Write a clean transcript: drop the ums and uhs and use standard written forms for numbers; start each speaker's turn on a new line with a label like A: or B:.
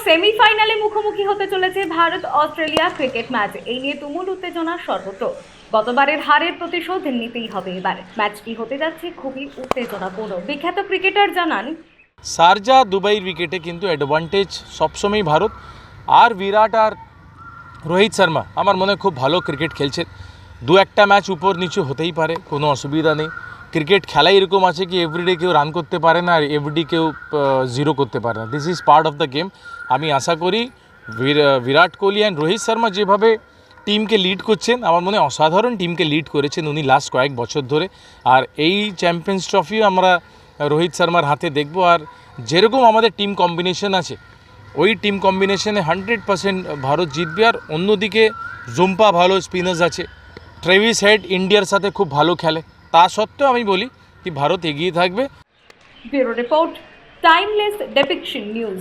A: সেমিফাইনালে মুখোমুখি হতে চলেছে ভারত অস্ট্রেলিয়া ক্রিকেট ম্যাচ। এই নিয়ে তুমুল উত্তেজনা সর্বত্র। গতবারের হারের প্রতিশোধ নিতেই হবে এবার। ম্যাচটি হতে যাচ্ছে খুবই উত্তেজনাপূর্ণ। বিখ্যাত ক্রিকেটার জানান,
B: শারজা দুবাইয়ের উইকেটে কিন্তু অ্যাডভান্টেজ সবসময় ভারত। আর বিরাট আর রোহিত শর্মা আমার মনে হয় খুব ভালো ক্রিকেট খেলছে। দু একটা ম্যাচ উপর নিচু হতেই পারে, কোনো অসুবিধা নেই। ক্রিকেট খেলাই এরকম আছে কি এভরিডে কেউ রান করতে পারে না আর এভরিডে কেউ জিরো করতে পারে না। This is part of the game. আমি আশা করি বিরাট কোহলি অ্যান্ড রোহিত শর্মা যেভাবে টিমকে লিড করছেন, আমার মনে হয় অসাধারণ টিমকে লিড করেছেন উনি লাস্ট কয়েক বছর ধরে। আর এই চ্যাম্পিয়ন্স ট্রফিও আমরা রোহিত শর্মার হাতে দেখব। আর যেরকম আমাদের টিম কম্বিনেশন আছে, ওই টিম কম্বিনেশনে 100% ভারত জিতবে। আর অন্যদিকে জুম্পা ভালো স্পিনার্স আছে, ট্রেভিস হেড ইন্ডিয়ার সাথে খুব ভালো খেলে। তা সত্ত্বেও আমি বলি কি ভারত এগিয়ে থাকবে।
A: Bureau report, timeless depiction news.